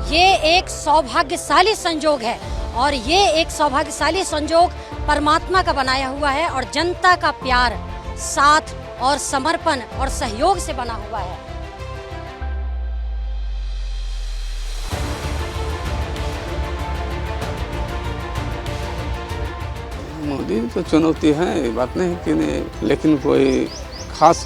ये एक सौभाग्यशाली संजोग है और ये एक सौभाग्यशाली संजोग परमात्मा का बनाया हुआ है और जनता का प्यार, साथ और समर्पण और सहयोग से बना हुआ है। मोदी तो चुनौती है, ये बात नहीं कि नहीं, लेकिन कोई खास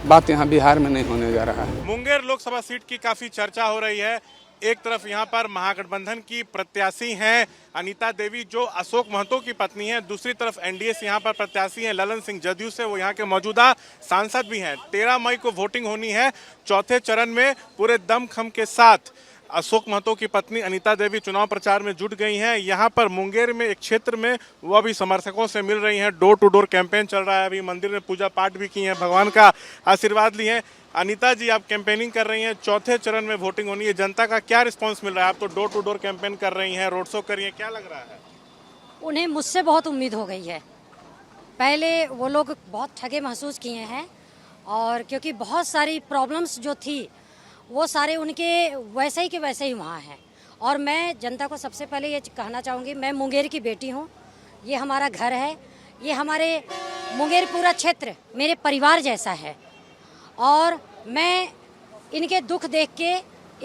बात यहाँ बिहार में नहीं होने जा रहा है। मुंगेर लोकसभा सीट की काफी चर्चा हो रही है। एक तरफ यहाँ पर महागठबंधन की प्रत्याशी हैं अनीता देवी जो अशोक महतो की पत्नी हैं, दूसरी तरफ एनडीए से यहाँ पर प्रत्याशी हैं ललन सिंह जदयू से, वो यहाँ के मौजूदा सांसद भी हैं। 13 मई को वोटिंग होनी है। चौथे चरण में पूरे दमखम के साथ अशोक महतो की पत्नी अनीता देवी चुनाव प्रचार में जुट गई हैं। यहाँ पर मुंगेर में एक क्षेत्र में वो अभी समर्थकों से मिल रही हैं। डोर टू डोर कैंपेन चल रहा है। अभी मंदिर में पूजा पाठ भी की है, भगवान का आशीर्वाद ली है। अनीता जी, आप कैंपेनिंग कर रही हैं, चौथे चरण में वोटिंग होनी है, जनता का क्या रिस्पांस मिल रहा है? आप तो डोर टू डोर कैंपेन कर रही हैं, रोड शो कर रही हैं, क्या लग रहा है? उन्हें मुझसे बहुत उम्मीद हो गई है। पहले वो लोग बहुत ठगे महसूस किए हैं और क्योंकि बहुत सारी प्रॉब्लम्स जो थी वो सारे उनके वैसे ही के वैसे ही वहाँ हैं। और मैं जनता को सबसे पहले ये कहना चाहूँगी, मैं मुंगेर की बेटी हूँ, ये हमारा घर है, ये हमारे मुंगेर पूरा क्षेत्र मेरे परिवार जैसा है और मैं इनके दुख देख के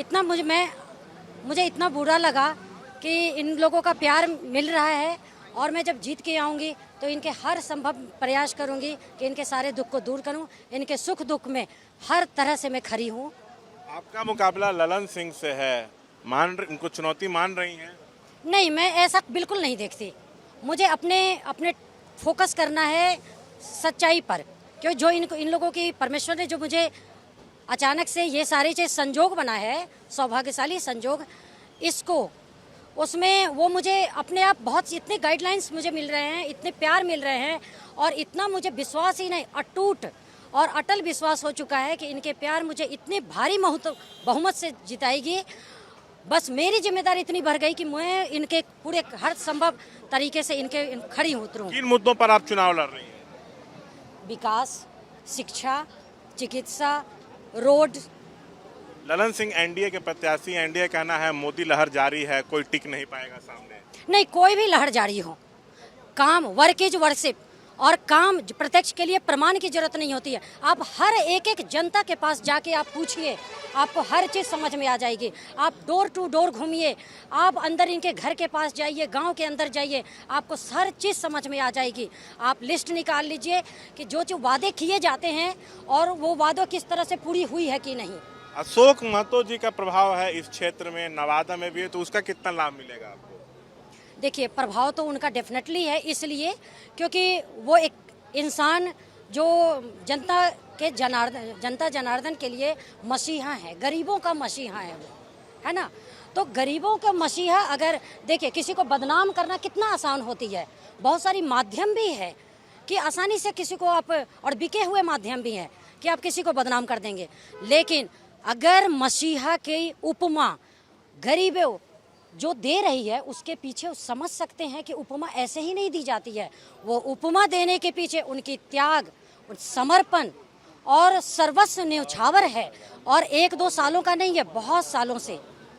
इतना मुझे इतना बुरा लगा कि इन लोगों का प्यार मिल रहा है और मैं जब जीत के आऊँगी तो इनके हर संभव प्रयास करूँगी कि इनके सारे दुख को दूर करूँ। इनके सुख दुख में हर तरह से मैं खड़ी हूँ। आपका मुकाबला ललन सिंह से है, इनको चुनौती मान रही हैं? नहीं, मैं ऐसा बिल्कुल नहीं देखती। मुझे अपने फोकस करना है सच्चाई पर, क्यों जो इन लोगों की परमेश्वर ने जो मुझे अचानक से ये सारी चीज़ संजोग बना है, सौभाग्यशाली संजोग, इसको उसमें वो मुझे अपने आप बहुत इतने गाइडलाइंस मुझे मिल रहे हैं, इतने प्यार मिल रहे हैं और इतना मुझे विश्वास ही नहीं, अटूट और अटल विश्वास हो चुका है कि इनके प्यार मुझे इतने भारी बहुमत से जिताएगी। बस मेरी जिम्मेदारी इतनी बढ़ गई कि मैं इनके पूरे हर संभव तरीके से इनके खड़ी उतरूं। किन मुद्दों पर आप चुनाव लड़ रही हैं? विकास, शिक्षा, चिकित्सा, रोड। ललन सिंह एनडीए के प्रत्याशी, एनडीए कहना है मोदी लहर जारी है, कोई टिक नहीं पाएगा सामने। नहीं, कोई भी लहर जारी हो, काम वर्क इज वर्शिप और काम प्रत्यक्ष के लिए प्रमाण की जरूरत नहीं होती है। आप हर एक जनता के पास जाके आप पूछिए, आपको हर चीज़ समझ में आ जाएगी। आप डोर टू डोर घूमिए, आप अंदर इनके घर के पास जाइए, गांव के अंदर जाइए, आपको हर चीज़ समझ में आ जाएगी। आप लिस्ट निकाल लीजिए कि जो वादे किए जाते हैं और वो वादों किस तरह से पूरी हुई है कि नहीं। अशोक महतो जी का प्रभाव है इस क्षेत्र में, नवादा में भी है, तो उसका कितना लाभ मिलेगा आपको? देखिए, प्रभाव तो उनका डेफिनेटली है, इसलिए क्योंकि वो एक इंसान जो जनता जनार्दन के लिए मसीहा है, गरीबों का मसीहा है वो, है ना। तो गरीबों का मसीहा, अगर देखिए किसी को बदनाम करना कितना आसान होती है, बहुत सारी माध्यम भी है कि आसानी से किसी को आप, और बिके हुए माध्यम भी हैं कि आप किसी को बदनाम कर देंगे। लेकिन अगर मसीहा की उपमा गरीबों जो दे रही है उसके पीछे समझ सकते हैं कि उपमा ऐसे ही नहीं दी जाती है। वो उपमा देने के पीछे उनकी त्याग, समर्पण और सर्वस्व न्यौछावर है और 1-2 सालों का नहीं है, बहुत सालों से।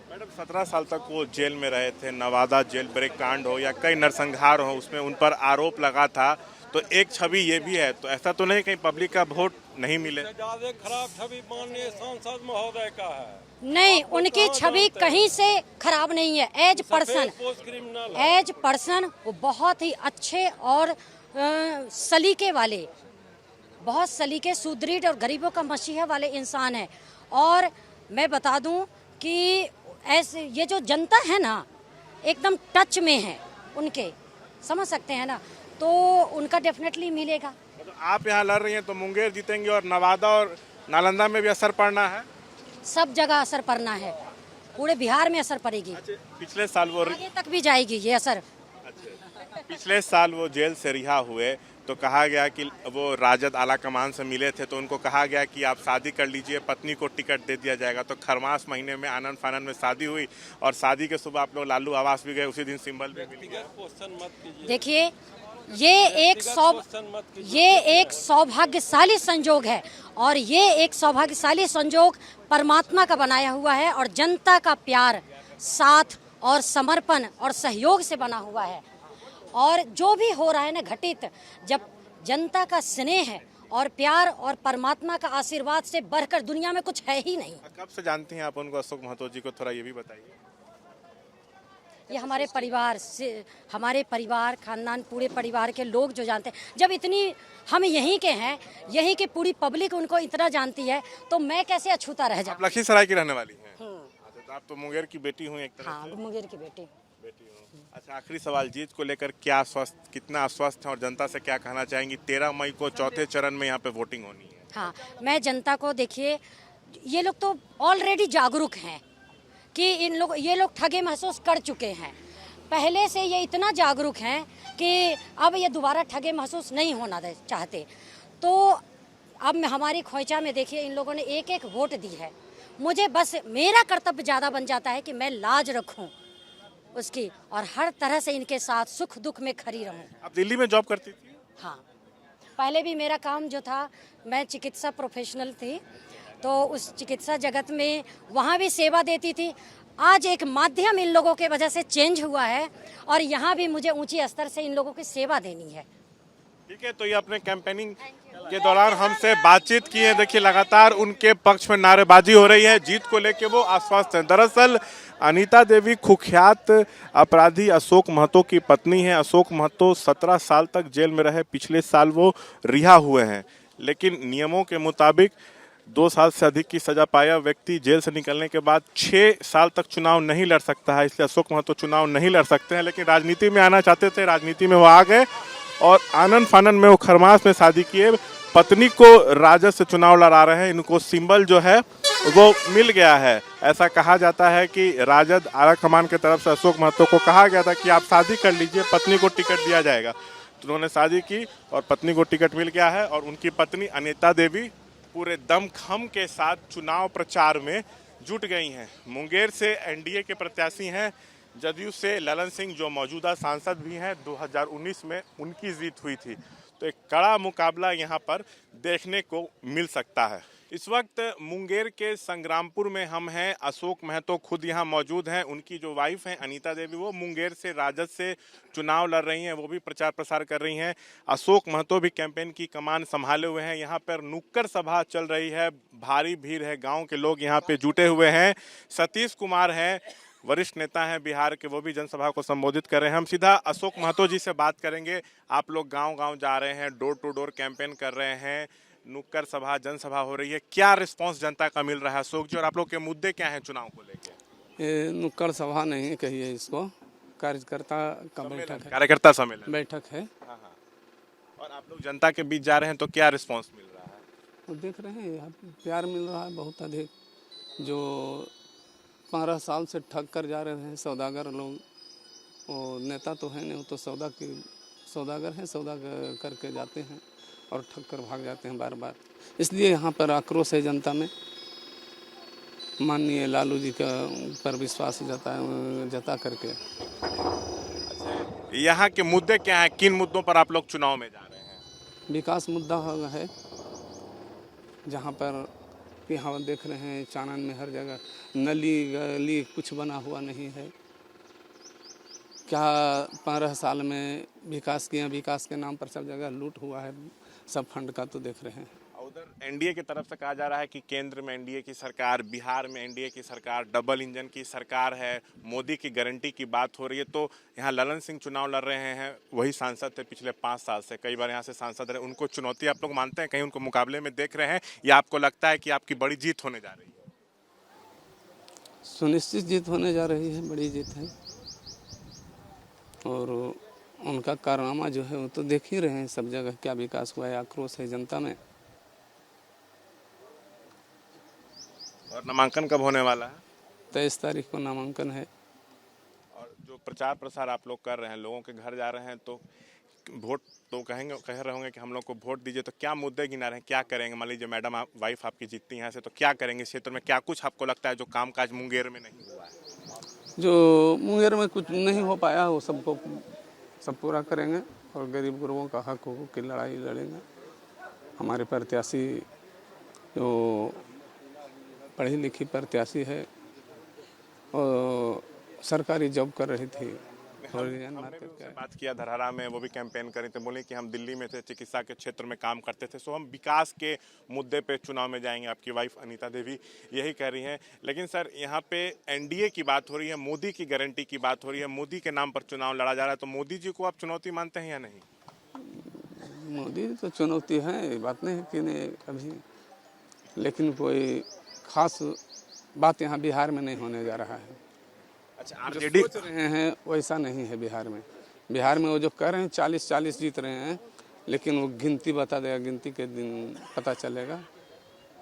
मैडम, 17 साल तक वो जेल में रहे थे। नवादा जेल ब्रेक कांड हो या कई नरसंहार हो, उसमें उन पर आरोप लगा था, तो एक छवि ये भी है। तो ऐसा तो नहीं कहीं पब्लिक का वोट नहीं मिले? ज्यादा खराब छवि माननीय सांसद महोदय का है। नहीं, उनकी छवि कहीं से खराब नहीं है। एज पर्सन वो बहुत ही अच्छे और सलीके वाले, बहुत सलीके, सुदृढ़ और गरीबों का मसीहा वाले इंसान है। और मैं बता दूं कि ऐसे ये जो जनता है ना, एकदम टच में है उनके, समझ सकते हैं ना, तो उनका डेफिनेटली मिलेगा। तो आप यहाँ लड़ रही हैं तो मुंगेर जीतेंगे और नवादा और नालंदा में भी असर पड़ना है? सब जगह असर पड़ना है, पूरे बिहार में असर पड़ेगी। पिछले साल वो आगे तक भी जाएगी ये असर। पिछले साल वो जेल से रिहा हुए तो कहा गया कि वो राजद आला कमान से मिले थे, तो उनको कहा गया कि आप शादी कर लीजिए, पत्नी को टिकट दे दिया जाएगा। तो खरमास महीने में आनंद फानंद में शादी हुई और शादी के सुबह आप लोग लालू आवास भी गए, उसी दिन सिंबल भी मिल गया। देखिए, ये एक सौभाग्यशाली संजोग है और ये एक सौभाग्यशाली संजोग परमात्मा का बनाया हुआ है और जनता का प्यार, साथ और समर्पण और सहयोग से बना हुआ है। और जो भी हो रहा है ना घटित, जब जनता का स्नेह है और प्यार और परमात्मा का आशीर्वाद से बढ़कर दुनिया में कुछ है ही नहीं। कब से जानती हैं आप उनको, अशोक महतो जी को, थोड़ा ये भी बताइए। ये हमारे परिवार से, हमारे परिवार खानदान पूरे परिवार के लोग जो जानते हैं, जब इतनी हम यहीं के हैं, यहीं की पूरी पब्लिक उनको इतना जानती है, तो मैं कैसे अछूता रह आप जाऊं। लखीसराय की रहने वाली हैं? अच्छा, तो आप तो मुंगेर की बेटी हुई एक तरह हाँ, से। मुंगेर की बेटी। बेटी हूँ। अच्छा, आखिरी सवाल, जीत को लेकर क्या आश्वस्त, कितना आश्वस्त है और जनता से क्या कहना चाहेंगी? 13 मई को चौथे चरण में यहाँ पे वोटिंग होनी है। हाँ, मैं जनता को, देखिए ये लोग तो ऑलरेडी जागरूक हैं कि ये लोग ठगे महसूस कर चुके हैं। पहले से ये इतना जागरूक हैं कि अब ये दोबारा ठगे महसूस नहीं होना चाहते। तो अब हमारी खोइचा में देखिए इन लोगों ने एक एक वोट दी है। मुझे बस मेरा कर्तव्य ज़्यादा बन जाता है कि मैं लाज रखूं उसकी और हर तरह से इनके साथ सुख दुख में खड़ी रहूं। आप दिल्ली में जॉब करती थी? हाँ, पहले भी मेरा काम जो था, मैं चिकित्सा प्रोफेशनल थी, तो उस चिकित्सा जगत में वहाँ भी सेवा देती थी। आज एक माध्यम इन लोगों के वजह से चेंज हुआ है और यहाँ भी मुझे ऊंची स्तर से इन लोगों की सेवा देनी है। ठीक है, तो ये अपने कैंपेनिंग के दौरान हमसे बातचीत की है। देखिए, लगातार उनके पक्ष में नारेबाजी हो रही है, जीत को लेके वो आश्वस्त हैं। दरअसल अनीता देवी कुख्यात अपराधी अशोक महतो की पत्नी है। अशोक महतो 17 साल तक जेल में रहे, पिछले साल वो रिहा हुए हैं, लेकिन नियमों के मुताबिक 2 साल से अधिक की सजा पाया व्यक्ति जेल से निकलने के बाद 6 साल तक चुनाव नहीं लड़ सकता है। इसलिए अशोक महतो चुनाव नहीं लड़ सकते हैं, लेकिन राजनीति में आना चाहते थे, राजनीति में वो आ गए और आनंद फानन में वो खरमास में शादी किए। पत्नी को राजद से चुनाव लड़ा रहे हैं। इनको सिंबल जो है वो मिल गया है। ऐसा कहा जाता है कि राजद आला कमान की तरफ से अशोक महतो को कहा गया था कि आप शादी कर लीजिए, पत्नी को टिकट दिया जाएगा। तो उन्होंने शादी की और पत्नी को टिकट मिल गया है और उनकी पत्नी अनीता देवी पूरे दमखम के साथ चुनाव प्रचार में जुट गई हैं। मुंगेर से एनडीए के प्रत्याशी हैं, जदयू से ललन सिंह जो मौजूदा सांसद भी हैं, 2019 में उनकी जीत हुई थी। तो एक कड़ा मुकाबला यहाँ पर देखने को मिल सकता है। इस वक्त मुंगेर के संग्रामपुर में हम हैं। अशोक महतो खुद यहाँ मौजूद हैं। उनकी जो वाइफ हैं अनीता देवी, वो मुंगेर से राजद से चुनाव लड़ रही हैं, वो भी प्रचार प्रसार कर रही हैं। अशोक महतो भी कैंपेन की कमान संभाले हुए हैं। यहाँ पर नुक्कड़ सभा चल रही है, भारी भीड़ है, गाँव के लोग यहाँ पे जुटे हुए हैं। सतीश कुमार हैं, वरिष्ठ नेता हैं बिहार के, वो भी जनसभा को संबोधित कर रहे हैं। हम सीधा अशोक महतो जी से बात करेंगे। आप लोग गांव-गांव जा रहे हैं, डोर टू डोर कैंपेन कर रहे हैं, नुक्कड़ सभा, जनसभा हो रही है, क्या रिस्पांस जनता का मिल रहा है अशोक जी, और आप लोग के मुद्दे क्या हैं चुनाव को लेकर? ये नुक्कड़ सभा नहीं कहिए इसको, कार्यकर्ता का बैठक है। कार्यकर्ता सम्मेलन बैठक है। हाँ। और आप लोग जनता के बीच जा रहे हैं, तो क्या रिस्पांस मिल रहा है? वो देख रहे हैं, यहाँ प्यार मिल रहा है बहुत अधिक। जो 15 साल से ठग कर जा रहे हैं सौदागर लोग, वो नेता तो है नहीं, वो तो सौदागर हैं, सौदा करके जाते हैं और ठग कर भाग जाते हैं बार बार। इसलिए यहाँ पर आक्रोश है जनता में। माननीय लालू जी का पर विश्वास जता करके। यहाँ के मुद्दे क्या हैं, किन मुद्दों पर आप लोग चुनाव में जा रहे हैं? विकास मुद्दा है, जहाँ पर यहाँ देख रहे हैं चानन में हर जगह नली गली कुछ बना हुआ नहीं है। क्या 15 साल में विकास किया? विकास के नाम पर सब जगह लूट हुआ है, सब फंड का तो देख रहे हैं। उधर एनडीए की तरफ से कहा जा रहा है कि केंद्र में एनडीए की सरकार, बिहार में एनडीए की सरकार, डबल इंजन की सरकार है, मोदी की गारंटी की बात हो रही है। तो यहाँ ललन सिंह चुनाव लड़ रहे हैं, वही सांसद थे पिछले 5 साल से, कई बार यहाँ से सांसद रहे। उनको चुनौती आप लोग मानते हैं, कहीं उनको मुकाबले में देख रहे हैं, या आपको लगता है कि आपकी बड़ी जीत होने जा रही है? सुनिश्चित जीत होने जा रही है, बड़ी जीत है। और उनका कारनामा जो है वो तो देख ही रहे हैं, सब जगह क्या विकास हुआ है, आक्रोश है जनता में। और नामांकन कब होने वाला है? 23 तारीख को नामांकन है। और जो प्रचार प्रसार आप लोग कर रहे हैं, लोगों के घर जा रहे हैं, तो वोट तो कह रहे होंगे कि हम लोग को वोट दीजिए, तो क्या मुद्दे गिना रहे हैं, क्या करेंगे? मान लीजिए मैडम वाइफ आपकी जीतती हैं यहाँ से, तो क्या करेंगे क्षेत्र में? क्या कुछ आपको लगता है जो कामकाज मुंगेर में नहीं हुआ है? जो मुंगेर में कुछ नहीं हो पाया वो सब पूरा करेंगे और गरीब गुरुओं का हक की लड़ाई लड़ेंगे। हमारे प्रत्याशी जो पढ़ी लिखी प्रत्याशी है, सरकारी जॉब कर रही थी और रिजाइन मार हमने भी करके उनसे बात किया धरहरा में, वो भी कैंपेन करी थे, बोले कि हम दिल्ली में थे, चिकित्सा के क्षेत्र में काम करते थे, सो हम विकास के मुद्दे पे चुनाव में जाएंगे। आपकी वाइफ अनीता देवी यही कह रही हैं। लेकिन सर यहाँ पे एनडीए की बात हो रही है, मोदी की गारंटी की बात हो रही है, मोदी के नाम पर चुनाव लड़ा जा रहा है, तो मोदी जी को आप चुनौती मानते हैं या नहीं? मोदी तो चुनौती है, ये बात नहीं है कि नहीं अभी, लेकिन कोई खास बात यहाँ बिहार में नहीं होने जा रहा है। अच्छा, जो आरजेडी सोच रहे हैं वैसा नहीं है बिहार में। बिहार में वो जो कर रहे हैं 40-40 जीत रहे हैं, लेकिन वो गिनती बता देगा, गिनती के दिन पता चलेगा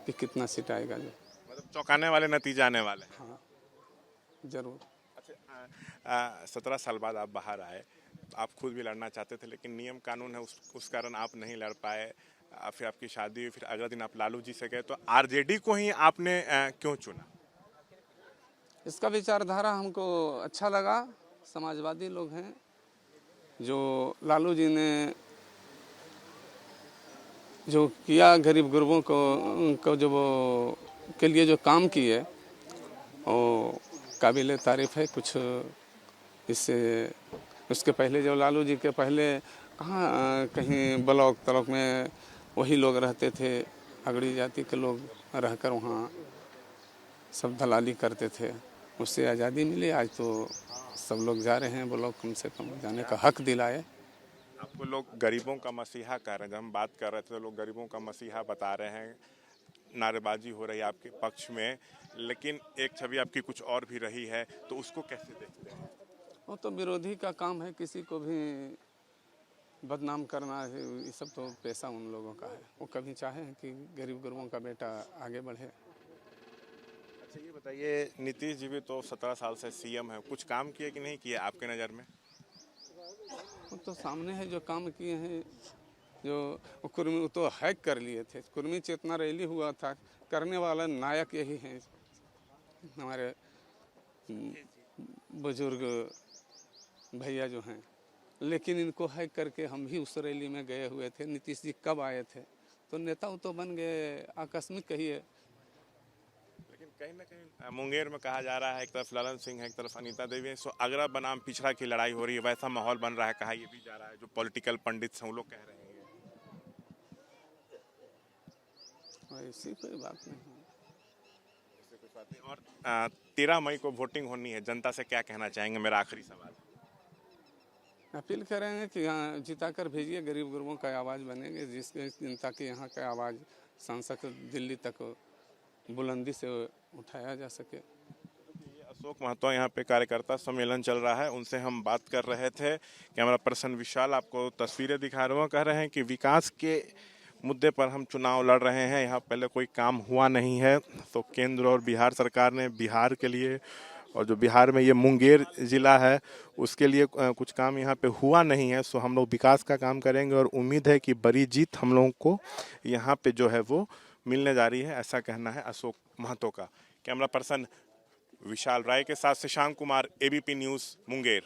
कि कितना सीट आएगा। जो मतलब चौंकाने वाले नतीजे आने वाले। हाँ जरूर। अच्छा, 17 साल बाद आप बाहर आए, आप खुद भी लड़ना चाहते थे, लेकिन नियम कानून है उस कारण आप नहीं लड़ पाए। फिर आपकी शादी हुई, फिर अगले दिन आप लालू जी से गए, तो आरजेडी को ही आपने क्यों चुना? इसका विचारधारा हमको अच्छा लगा। समाजवादी लोग हैं, जो लालू जी ने जो किया गरीब गुरबों को जो वो के लिए जो काम किए वो काबिल तारीफ है। कुछ इससे उसके पहले जो लालू जी के पहले कहाँ कहीं ब्लॉक तलॉक में वही लोग रहते थे, अगड़ी जाति के लोग रहकर वहाँ सब दलाली करते थे। उससे आज़ादी मिली, आज तो सब लोग जा रहे हैं ब्लॉक, कम से कम जाने का हक दिलाए। आपको लोग गरीबों का मसीहा कह रहे हैं, जब हम बात कर रहे थे तो लोग गरीबों का मसीहा बता रहे हैं, नारेबाजी हो रही है आपके पक्ष में, लेकिन एक छवि आपकी कुछ और भी रही है, तो उसको कैसे देखते हैं? वो तो विरोधी का काम है, किसी को भी बदनाम करना है, ये सब तो पैसा उन लोगों का है। वो कभी चाहे कि गरीब गुरबों का बेटा आगे बढ़े। अच्छा, ये बताइए, नीतीश जी भी तो 17 साल से सीएम है, कुछ काम किए कि नहीं किए आपके नज़र में? वो तो सामने है जो काम किए हैं। जो कुर्मी वो तो हैक कर लिए थे, कुर्मी चेतना रैली हुआ था, करने वाला नायक यही हैं हमारे बुजुर्ग भैया जो हैं। लेकिन इनको हैक करके हम भी उस रैली में गए हुए थे। नीतीश जी कब आए थे, तो नेता वो तो बन गए आकस्मिक कहिए। लेकिन कहीं ना कहीं मुंगेर में कहा जा रहा है, एक तरफ ललन सिंह है, एक तरफ अनीता देवी है, सो अगरा बनाम पिछड़ा की लड़ाई हो रही है, वैसा माहौल बन रहा है, कहा ये भी जा रहा है, जो पॉलिटिकल पंडित हैं वो लोग कह रहे हैं। ऐसी कोई बात नहीं है। इससे कुछ बात नहीं। और 13 मई को वोटिंग होनी है, जनता से क्या कहना चाहेंगे? मेरा आखिरी सवाल। अपील करेंगे कि यहाँ जिताकर भेजिए, गरीब गुरबों का आवाज़ बनेंगे, जिसके जनता की यहाँ का आवाज़ सांसद दिल्ली तक बुलंदी से उठाया जा सके। अशोक महतो यहाँ पे कार्यकर्ता सम्मेलन चल रहा है, उनसे हम बात कर रहे थे। कैमरा पर्सन विशाल आपको तस्वीरें दिखा रहे हैं। कह रहे हैं कि विकास के मुद्दे पर हम चुनाव लड़ रहे हैं, यहाँ पहले कोई काम हुआ नहीं है, तो केंद्र और बिहार सरकार ने बिहार के लिए, और जो बिहार में ये मुंगेर ज़िला है उसके लिए कुछ काम यहाँ पे हुआ नहीं है, सो हम लोग विकास का काम करेंगे और उम्मीद है कि बड़ी जीत हम लोगों को यहाँ पे जो है वो मिलने जा रही है, ऐसा कहना है अशोक महतो का। कैमरा पर्सन विशाल राय के साथ शशांक कुमार, एबीपी न्यूज़ मुंगेर।